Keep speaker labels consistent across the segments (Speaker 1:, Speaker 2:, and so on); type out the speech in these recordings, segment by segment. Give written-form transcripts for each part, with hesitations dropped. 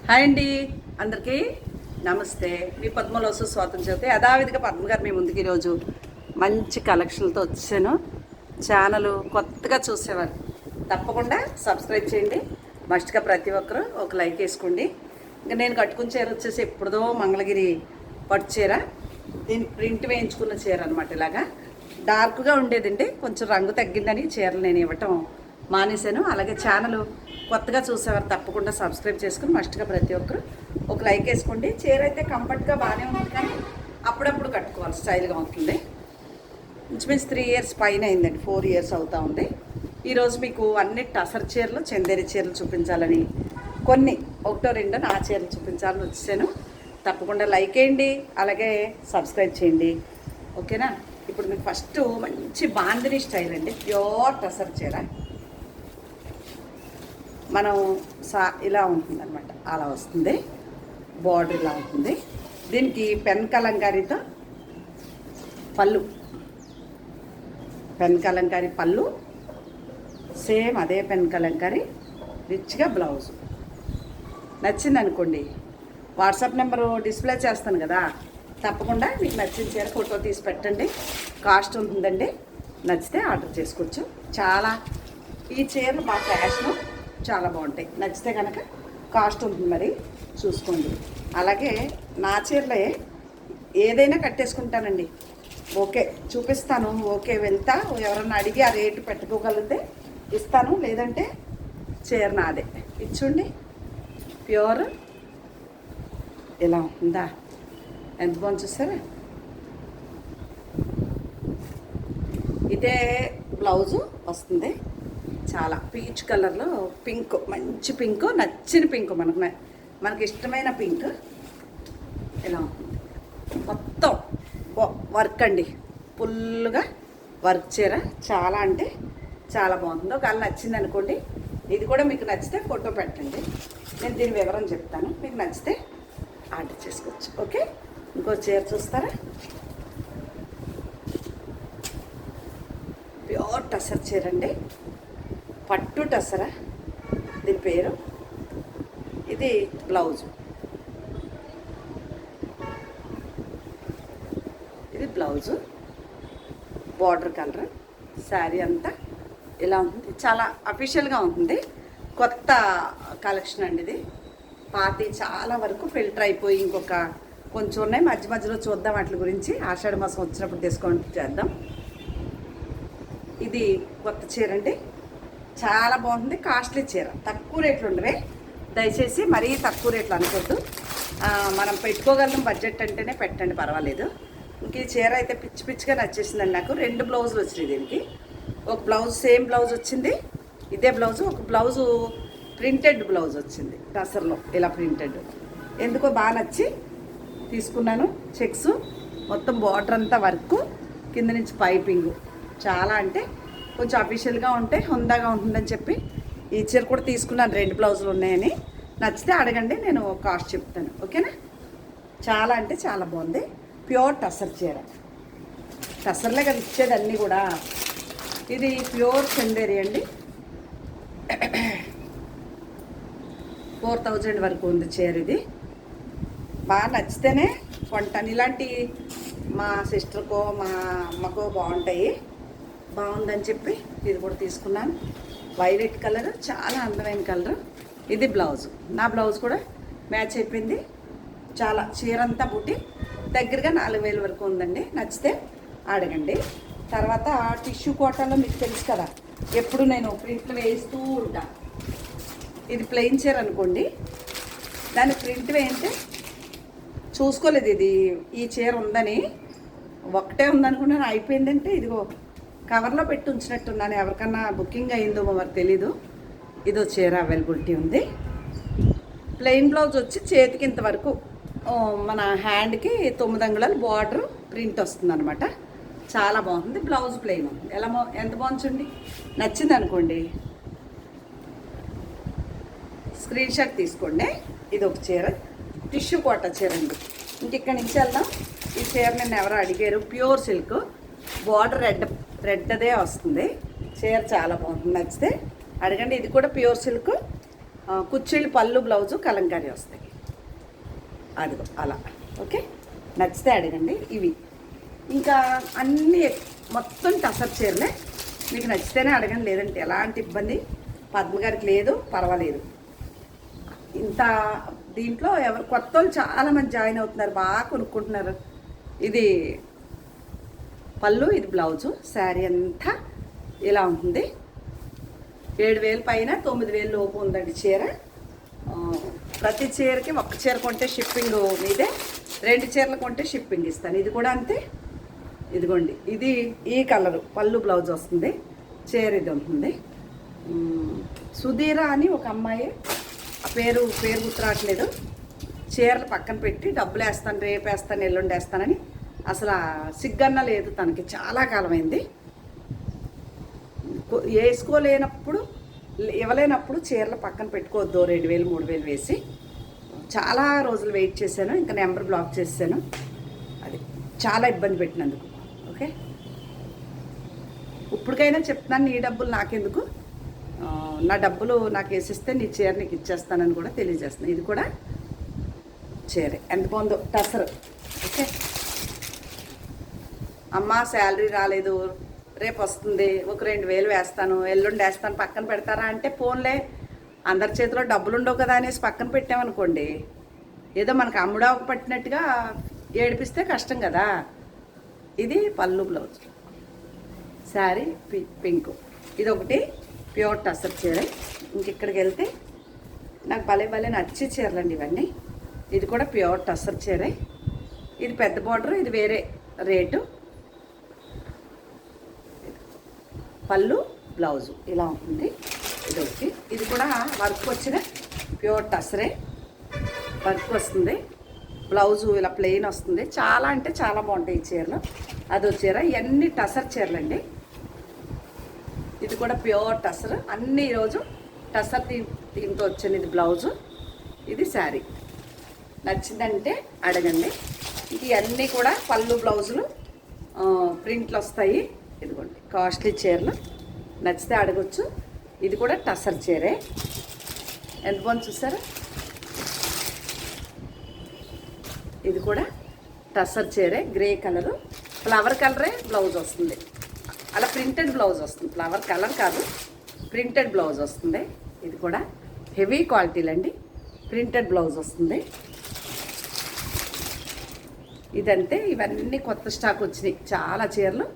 Speaker 1: Hi అండి, అందరికీ నమస్తే. మీ పద్మలో స్వాగతం చెబితే యథావిధిగా పద్మ గారు మీ ముందుకు ఈరోజు మంచి కలెక్షన్లతో వచ్చాను. ఛానల్ కొత్తగా చూసేవారు తప్పకుండా సబ్స్క్రైబ్ చేయండి. మస్ట్గా ప్రతి ఒక్కరూ ఒక లైక్ వేసుకోండి. ఇంకా నేను కట్టుకున్న చీర వచ్చేసి ఎప్పుడుదో మంగళగిరి పట్టు చీర, దీని ప్రింట్ వేయించుకున్న చీర అనమాట. ఇలాగా డార్క్గా ఉండేదండి, కొంచెం రంగు తగ్గిందని చీరలు నేను ఇవ్వటం మానేశాను. అలాగే ఛానల్ కొత్తగా చూసేవారు తప్పకుండా సబ్స్క్రైబ్ చేసుకుని మస్ట్గా ప్రతి ఒక్కరు ఒక లైక్ వేసుకోండి. చీర అయితే కంఫర్ట్గా బాగానే ఉంది, కానీ అప్పుడప్పుడు కట్టుకోవాలి, స్టైల్గా ఉంటుంది. ఇంచుమించు 3 years పైన అయిందండి, 4 years అవుతూ ఉంది. ఈరోజు మీకు అన్ని టసర్ చీరలు, చందేరి చీరలు చూపించాలని, కొన్ని ఒకటో రెండో నా చీరలు చూపించాలని వచ్చాను. తప్పకుండా లైక్ వేయండి, అలాగే సబ్స్క్రైబ్ చేయండి, ఓకేనా. ఇప్పుడు మీకు ఫస్ట్ మంచి బాందిని స్టైల్ అండి, ప్యూర్ టసర్ చీర. మనం ఇలా ఉంటుందన్నమాట, అలా వస్తుంది. బార్డర్ ఇలా ఉంటుంది. దీనికి పెన్ కలంకారీతో పళ్ళు, పెన్ కలంకారీ పళ్ళు, సేమ్ అదే పెన్ కలంకారీ రిచ్గా బ్లౌజ్. నచ్చింది అనుకోండి, వాట్సాప్ నెంబరు డిస్ప్లే చేస్తాను కదా, తప్పకుండా మీకు నచ్చిన చీర ఫోటో తీసి పెట్టండి. కాస్ట్ ఉంటుందండి, నచ్చితే ఆర్డర్ చేసుకోవచ్చు. చాలా ఈ చీరలు మా ఫ్యాషను, చాలా బాగుంటాయి. నచ్చితే కనుక కాస్ట్ ఉంటుంది, మరి చూసుకోండి. అలాగే నా చీరలే ఏదైనా కట్టేసుకుంటానండి. ఓకే చూపిస్తాను, ఓకే వెళ్తా, ఎవరన్నా అడిగి ఆ రేటు పెట్టుకోగలిగితే ఇస్తాను, లేదంటే చీర నాదే. ఇచ్చుండి, ప్యూర్ ఇలా ఉందా, ఎంత బాగుంది చూసారా. ఇదే బ్లౌజు వస్తుంది, చాలా పీచ్ కలర్లో పింక్, మంచి పింక్, నచ్చిన పింక్, మనకి ఇష్టమైన పింక్. ఇలా ఉంటుంది మొత్తం వర్క్ అండి, ఫుల్గా వర్క్ చీర. చాలా అంటే చాలా బాగుంది. ఒకవేళ నచ్చింది అనుకోండి, ఇది కూడా మీకు నచ్చితే ఫోటో పెట్టండి, నేను దీని వివరం చెప్తాను. మీకు నచ్చితే ఆర్డర్ చేసుకోవచ్చు, ఓకే. ఇంకో చీర చూస్తారా, ప్యూర్ టసర్ చీర అండి, పట్టు టసరా దీని పేరు. ఇది బ్లౌజు, ఇది బ్లౌజు, బార్డర్ కలర్. శారీ అంతా ఇలా ఉంటుంది, చాలా అఫీషియల్గా ఉంటుంది. కొత్త కలెక్షన్ అండి ఇది. పాతి చాలా వరకు ఫిల్టర్ అయిపోయి ఇంకొక కొంచెం ఉన్నాయి, మధ్య మధ్యలో చూద్దాం వాటి గురించి. ఆషాఢ మాసం వచ్చినప్పుడు డిస్కౌంట్ చేద్దాం. ఇది కొత్త చీర అండి, చాలా బాగుంటుంది. కాస్ట్లీ చీర, తక్కువ రేట్లు ఉండవే, దయచేసి మరీ తక్కువ రేట్లు అనుకోద్దు. మనం పెట్టుకోగలం, బడ్జెట్ అంటేనే పెట్టండి, పర్వాలేదు. ఇంక ఈ చీర అయితే పిచ్చి పిచ్చిగా నచ్చేసిందండి నాకు. 2 బ్లౌజులు వచ్చినాయి దీనికి. ఒక బ్లౌజ్ సేమ్ బ్లౌజ్ వచ్చింది, ఇదే బ్లౌజు. ఒక బ్లౌజు ప్రింటెడ్ బ్లౌజ్ వచ్చింది టసర్లో, ఇలా ప్రింటెడ్. ఎందుకో బాగా నచ్చి తీసుకున్నాను. చెక్స్ మొత్తం, బార్డర్ అంతా వర్క్, కింద నుంచి పైపింగ్. చాలా అంటే కొంచెం అఫీషియల్గా ఉంటే హుందాగా ఉంటుందని చెప్పి ఈ చీర కూడా తీసుకున్నాను. 2 బ్లౌజులు ఉన్నాయని. నచ్చితే అడగండి, నేను కాస్ట్ చెప్తాను, ఓకేనా. చాలా అంటే చాలా బాగుంది, ప్యూర్ టసర్ చీర. టసర్లే కదా ఇచ్చేది అన్నీ కూడా. ఇది ప్యూర్ చందేరి అండి, 4000 వరకు ఉంది చీర. ఇది బాగా నచ్చితేనే కొంటాను. ఇలాంటి మా సిస్టర్కో మా అమ్మకో బాగుంటాయి, బాగుందని చెప్పి ఇది కూడా తీసుకున్నాను. వైలెట్ కలర్, చాలా అందమైన కలర్. ఇది బ్లౌజ్, నా బ్లౌజ్ కూడా మ్యాచ్ అయిపోయింది. చాలా చీర అంతా బుట్టి దగ్గరగా 4000 వరకు ఉందండి. నచ్చితే అడగండి. తర్వాత టిష్యూ కోటాలో మీకు తెలుసు కదా, ఎప్పుడు నేను ప్రింట్లు వేస్తూ ఉంటాను. ఇది ప్లెయిన్ చీర అనుకోండి, దాన్ని ప్రింట్ వేయంటే చూసుకోలేదు ఇది ఈ చీర ఉందని, ఒకటే ఉందనుకున్నాను, అయిపోయిందంటే ఇదిగో కవర్లో పెట్టి ఉంచినట్టున్నాను. ఎవరికన్నా బుకింగ్ అయిందో మరి తెలీదు. ఇదో చీర అవైలబిలిటీ ఉంది. ప్లెయిన్ బ్లౌజ్ వచ్చి చేతికి ఇంతవరకు, మన హ్యాండ్కి 9 అంగుళాలు బార్డర్ ప్రింట్ వస్తుంది అనమాట. చాలా బాగుంది. బ్లౌజ్ ప్లెయిన్ ఉంది. ఎంత బాగుంది, నచ్చింది అనుకోండి స్క్రీన్ షాట్ తీసుకోండి. ఇది ఒక చీర, టిష్యూ కోట చీర అండి. ఇంకెక్కడి నుంచి వెళ్దాం. ఈ చీర నేను ఎవరో అడిగారు, ప్యూర్ సిల్క్, బార్డర్ రెడ్దే వస్తుంది. చీర చాలా బాగుంటుంది, నచ్చితే అడగండి. ఇది కూడా ప్యూర్ సిల్క్, కుచ్చిళ్ళు పళ్ళు బ్లౌజు కలంకారీ వస్తాయి. అదిగో అలా. ఓకే, నచ్చితే అడగండి. ఇవి ఇంకా అన్నీ మొత్తం టసర్ చీరలే. మీకు నచ్చితేనే అడగండి, లేదంటే ఎలాంటి ఇబ్బంది పద్మగారికి లేదు, పర్వాలేదు. ఇంత దీంట్లో ఎవరు కొత్త వాళ్ళు చాలామంది జాయిన్ అవుతున్నారు, బాగా కొనుక్కుంటున్నారు. ఇది పళ్ళు, ఇది బ్లౌజు. శారీ అంతా ఇలా ఉంటుంది. 7,000 పైన 9,000 లోపు ఉందండి చీర. ప్రతి చీరకి ఒక్క చీర కొంటే షిప్పింగ్ మీదే, 2 చీరలు కొంటే షిప్పింగ్ ఇస్తాను. ఇది కూడా అంతే. ఇదిగోండి, ఇది ఈ కలరు పళ్ళు బ్లౌజ్ వస్తుంది. చీర ఇది ఉంటుంది. సుధీర అని ఒక అమ్మాయి, ఆ పేరు గుర్తురావట్లేదు, చీరలు పక్కన పెట్టి డబ్బులు వేస్తాను, రేపు వేస్తాను, ఎల్లుండి వేస్తానని అసలు సిగ్గన్న లేదు తనకి. చాలా కాలమైంది. వేసుకోలేనప్పుడు, ఇవ్వలేనప్పుడు చీరలు పక్కన పెట్టుకోవద్దు. 2,000 3,000 వేసి చాలా రోజులు వెయిట్ చేశాను. ఇంకా నెంబర్ బ్లాక్ చేశాను. అది చాలా ఇబ్బంది పెట్టినందుకు. ఓకే, ఇప్పటికైనా చెప్తున్నాను, నీ డబ్బులు నాకెందుకు, నా డబ్బులు నాకు వేసిస్తే నీ చీర నీకు ఇచ్చేస్తానని కూడా తెలియజేస్తున్నాను. ఇది కూడా చీర ఎంత బాగుందో, టసర్. ఓకే, అమ్మ శాలరీ రాలేదు, రేపు వస్తుంది, ఒక 2,000 వేస్తాను, ఎల్లుండి వేస్తాను, పక్కన పెడతారా అంటే, ఫోన్లే అందరి చేతిలో డబ్బులు ఉండవు కదా అనేసి పక్కన పెట్టామనుకోండి, ఏదో మనకు అమ్ముడాకు పట్టినట్టుగా ఏడిపిస్తే కష్టం కదా. ఇది పళ్ళు బ్లౌజ్, శారీ పింక్. ఇది ఒకటి ప్యూర్ టసర్ చీర. ఇంకెక్కడికి వెళ్తే నాకు భలే నచ్చే చీరలండి ఇవన్నీ. ఇది కూడా ప్యూర్ టసర్ చీరే. ఇది పెద్ద బార్డర్, ఇది వేరే రేటు. పళ్ళు బ్లౌజు ఇలా ఉంటుంది. ఇది ఒకటి. ఇది కూడా వర్క్ వచ్చిన ప్యూర్ టసరే, వర్క్ వస్తుంది. బ్లౌజు ఇలా ప్లెయిన్ వస్తుంది. చాలా అంటే చాలా బాగుంటాయి ఈ చీరలు. అదో చీర. ఇవన్నీ టసర్ చీరలండి. ఇది కూడా ప్యూర్ టసర్. అన్నీ ఈరోజు టసర్ దీంతో వచ్చింది. ఇది బ్లౌజు, ఇది శారీ. నచ్చిందంటే అడగండి. ఇవన్నీ కూడా పళ్ళు బ్లౌజులు ప్రింట్లు వస్తాయి. ఇదిగోండి కాస్ట్లీ చీరలు, నచ్చితే అడగొచ్చు. ఇది కూడా టసర్ చీరే. ఎంత బాగుంది చూసారా. ఇది కూడా టసర్ చీరే, గ్రే కలరు, ఫ్లవర్ కలరే బ్లౌజ్ వస్తుంది. అలా ప్రింటెడ్ బ్లౌజ్ వస్తుంది, ఫ్లవర్ కలర్ కాదు, ప్రింటెడ్ బ్లౌజ్ వస్తుంది. ఇది కూడా హెవీ క్వాలిటీలండి, ప్రింటెడ్ బ్లౌజ్ వస్తుంది. ఇదంతే. ఇవన్నీ కొత్త స్టాక్ వచ్చినాయి. చాలా చీరలు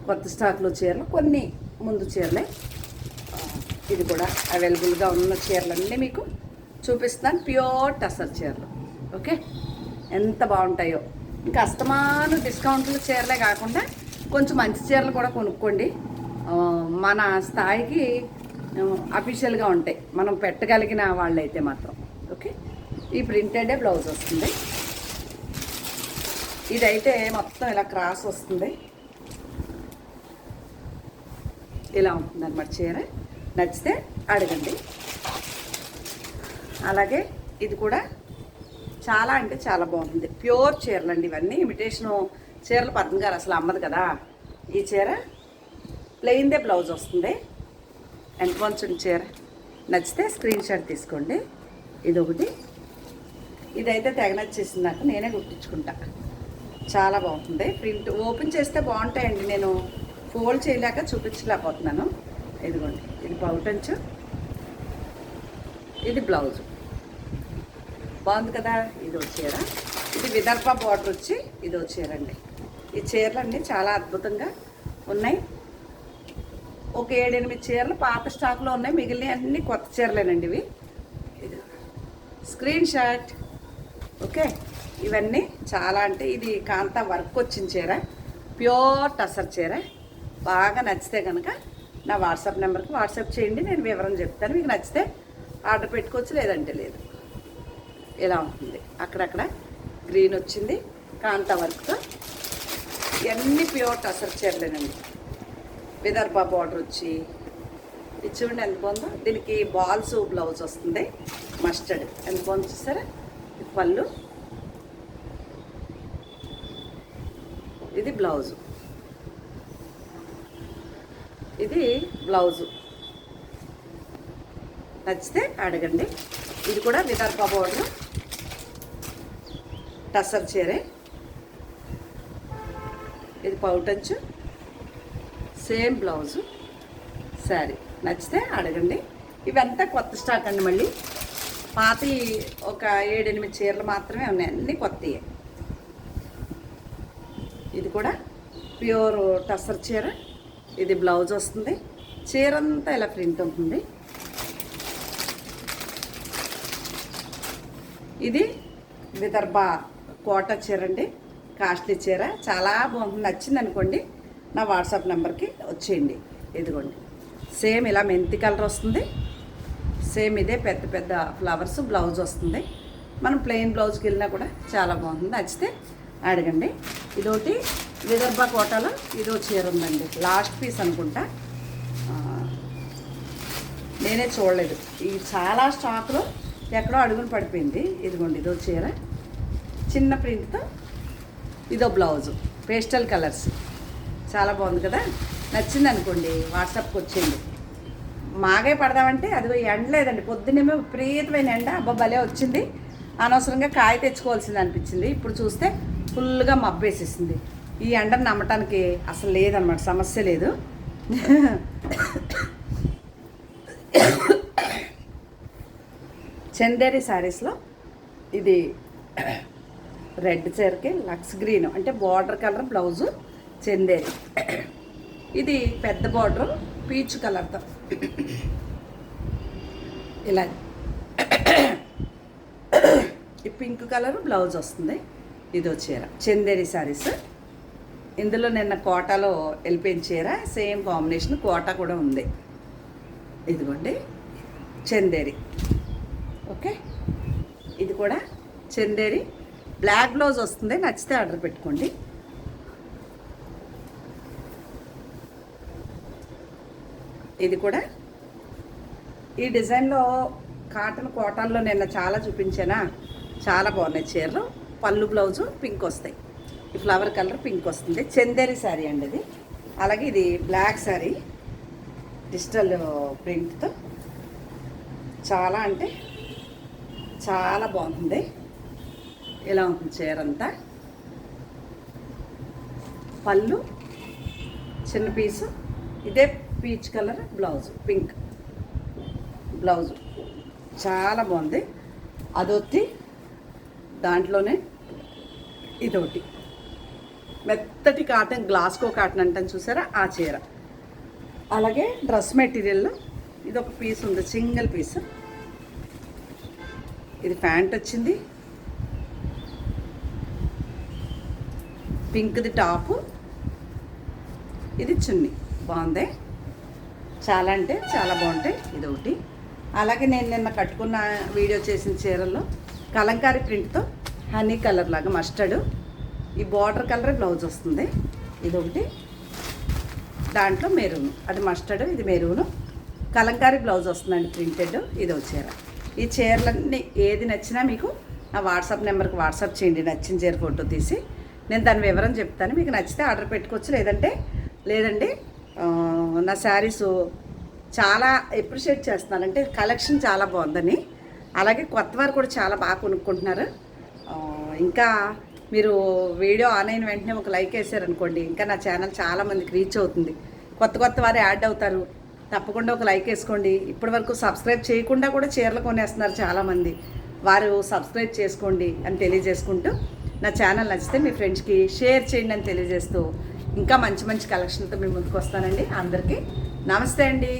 Speaker 1: కొత్త స్టాక్లో చీరలు, కొన్ని ముందు చీరలే. ఇది కూడా అవైలబుల్గా ఉన్న చీరలన్నీ మీకు చూపిస్తాను. ప్యూర్ టసర్ చీరలు. ఓకే, ఎంత బాగుంటాయో. ఇంకా అస్తమాను డిస్కౌంట్లు చీరలే కాకుండా కొంచెం మంచి చీరలు కూడా కొనుక్కోండి. మన స్థాయికి అఫీషియల్గా ఉంటాయి, మనం పెట్టగలిగిన వాళ్ళైతే మాత్రం. ఓకే, ఈ ప్రింటెడే బ్లౌజ్ వస్తుంది. ఇదైతే మొత్తం ఇలా క్రాస్ వస్తుంది. ఇలా ఉంటుంది అన్నమాట చీర. నచ్చితే అడగండి. అలాగే ఇది కూడా చాలా అంటే చాలా బాగుంది. ప్యూర్ చీరలు అండి ఇవన్నీ. ఇమిటేషను చీరలు పద్మగారు అసలు అమ్మదు కదా. ఈ చీర ప్లెయిన్దే బ్లౌజ్ వస్తుంది. ఎంత బాగుంది చీర. నచ్చితే స్క్రీన్ షాట్ తీసుకోండి. ఇదొకటి. ఇదైతే తెగ నచ్చేసింది నాకు, నేనే కుట్టించుకుంటా. చాలా బాగుంటుంది. ప్రింట్ ఓపెన్ చేస్తే బాగుంటాయండి, నేను ఫోల్డ్ చేయలేక చూపించలేకపోతున్నాను. ఇదిగోండి, ఇది పౌటంచు, ఇది బ్లౌజు. బాగుంది కదా. ఇది చీర. ఇది విదర్భ బార్డర్ వచ్చి ఇది చీర అండి. ఈ చీరలన్నీ చాలా అద్భుతంగా ఉన్నాయి. ఒక 7-8 చీరలు పాత స్టాక్లో ఉన్నాయి, మిగిలిన అన్నీ కొత్త చీరలేనండి ఇవి. ఇది స్క్రీన్ షాట్. ఓకే, ఇవన్నీ చాలా అంటే ఇది కాంతా వర్క్ వచ్చిన చీర, ప్యూర్ టసర్ చీర. బాగా నచ్చితే కనుక నా వాట్సాప్ నెంబర్కి వాట్సాప్ చేయండి, నేను వివరం చెప్తాను. మీకు నచ్చితే ఆర్డర్ పెట్టుకోవచ్చు, లేదంటే లేదు. ఇలా ఉంటుంది. అక్కడక్కడ గ్రీన్ వచ్చింది కాంతా వర్క్తో. ఇవన్నీ ప్యూర్ టసర్ చీరలేనండి. విదర్భ బార్డర్ వచ్చి ఇది చూడండి ఎంత బాగుందో. దీనికి బాల్స్ బ్లౌజ్ వస్తుంది, మస్టర్డ్. ఎంత బాగుంది చూసారా. ఇది పళ్ళు, ఇది బ్లౌజు, ఇది బ్లౌజు. నచ్చితే అడగండి. ఇది కూడా విదర్భ బోర్డర్ టసర్ చీరే. ఇది పౌటంచు, సేమ్ బ్లౌజు, శారీ. నచ్చితే అడగండి. ఇవంతా కొత్త స్టాక్ అండి. మళ్ళీ పాతి ఒక 7-8 చీరలు మాత్రమే ఉన్నాయి, అన్నీ కొత్తయే. ఇది కూడా ప్యూర్ టసర్ చీర. ఇది బ్లౌజ్ వస్తుంది, చీర అంతా ఇలా ప్రింట్ ఉంటుంది. ఇది విదర్భ కోట చీర అండి, కాస్ట్లీ చీర, చాలా బాగుంటుంది. నచ్చింది అనుకోండి నా వాట్సాప్ నెంబర్కి వచ్చేయండి. ఇదిగోండి, సేమ్ ఇలా మెంతి కలర్ వస్తుంది, సేమ్ ఇదే పెద్ద పెద్ద ఫ్లవర్స్ బ్లౌజ్ వస్తుంది. మనం ప్లెయిన్ బ్లౌజ్కి వెళ్ళినా కూడా చాలా బాగుంటుంది. నచ్చితే అడగండి. ఇదొకటి విదర్భ కోటలో ఇదో చీర ఉందండి, లాస్ట్ పీస్ అనుకుంటా, నేనే చూడలేదు. ఈ చాలా స్టాక్లో ఎక్కడో అడుగుని పడిపోయింది. ఇదిగోండి, ఇదో చీర చిన్న ప్రింట్తో, ఇదో బ్లౌజు, పేస్టల్ కలర్స్, చాలా బాగుంది కదా. నచ్చింది అనుకోండి వాట్సాప్కి వచ్చేయండి. మాగే పడదామంటే అదిగో ఎండ లేదండి, పొద్దున్నేమో విపరీతమైన ఎండ, అబ్బా భలే వచ్చింది. అనవసరంగా కాయ తెచ్చుకోవాల్సింది అనిపించింది. ఇప్పుడు చూస్తే ఫుల్గా మబ్బేసేసింది. ఈ ఎండను నమ్మటానికి అసలు లేదన్నమాట, సమస్య లేదు. చందేరి శారీస్లో ఇది రెడ్ చీరకి లక్స్ గ్రీన్ అంటే బార్డర్ కలర్ బ్లౌజు, చందేరి. ఇది పెద్ద బార్డర్ పీచ్ కలర్తో ఇలా ఈ పింక్ కలర్ బ్లౌజ్ వస్తుంది. ఇదో చీర చందేరి శారీస్. ఇందులో నిన్న కోటాలో వెళ్ళిపోయిన చీర, సేమ్ కాంబినేషన్ కోటా కూడా ఉంది. ఇదిగోండి చందేరి. ఓకే, ఇది కూడా చందేరి, బ్లాక్ బ్లౌజ్ వస్తుంది. నచ్చితే ఆర్డర్ పెట్టుకోండి. ఇది కూడా ఈ డిజైన్లో కాటన్ కోటాల్లో నిన్న చాలా చూపించానా, చాలా బాగున్నాయి చీరలు. పళ్ళు బ్లౌజు పింక్ వస్తాయి, ఈ ఫ్లవర్ కలర్ పింక్ వస్తుంది. చందేరి శారీ అండి ఇది. అలాగే ఇది బ్లాక్ శారీ డిజిటల్ ప్రింట్తో, చాలా అంటే చాలా బాగుంటుంది. ఇలా ఉంటుంది చీర అంతా. పళ్ళు చిన్న పీసు, ఇదే peach colour blouse, pink blouse, చాలా బాగుంది. అదొత్తి దాంట్లోనే ఇదొకటి మెత్తటి కాటన్, గ్లాస్కో కాటన్ అంటాను చూసారా, ఆ చీర. అలాగే డ్రెస్ మెటీరియల్లో ఇదొక పీస్ ఉంది, సింగిల్ పీస్. ఇది ప్యాంట్ వచ్చింది, పింక్ది టాపు, ఇది చున్నీ. బాగుంది, చాలా అంటే చాలా బాగుంటాయి. ఇది ఒకటి. అలాగే నేను నిన్న కట్టుకున్న వీడియో చేసిన చీరల్లో కలంకారీ ప్రింట్తో హనీ కలర్ లాగా మస్టర్డ్, ఈ బార్డర్ కలర్ బ్లౌజ్ వస్తుంది. ఇదొకటి, దాంట్లో మెరూను, అది మస్టర్డ్, ఇది మెరూను, కలంకారీ బ్లౌజ్ వస్తుందండి ప్రింటెడ్. ఇదో చీర. ఈ చీరలన్నీ ఏది నచ్చినా మీకు నా వాట్సాప్ నెంబర్కి వాట్సాప్ చేయండి. నచ్చిన చీర ఫోటో తీసి నేను దాని వివరం చెప్తాను. మీకు నచ్చితే ఆర్డర్ పెట్టుకోవచ్చు, లేదండి నా శారీస్ చాలా అప్రిషియేట్ చేస్తున్నాను, అంటే కలెక్షన్ చాలా బాగుందని. అలాగే కొత్త వారు కూడా చాలా బాగా కొనుక్కుంటున్నారు. ఇంకా మీరు వీడియో ఆన్ అయిన వెంటనే ఒక లైక్ వేసారనుకోండి, ఇంకా నా ఛానల్ చాలామందికి రీచ్ అవుతుంది. కొత్త వారు యాడ్ అవుతారు. తప్పకుండా ఒక లైక్ వేసుకోండి. ఇప్పటివరకు సబ్స్క్రైబ్ చేయకుండా కూడా చీరలు కొనేస్తున్నారు చాలామంది. వారు సబ్స్క్రైబ్ చేసుకోండి అని తెలియజేసుకుంటూ, నా ఛానల్ నచ్చితే మీ ఫ్రెండ్స్కి షేర్ చేయండి అని తెలియజేస్తూ, ఇంకా మంచి మంచి కలెక్షన్తో మీ ముందుకు వస్తానండి. అందరికీ నమస్తే అండి.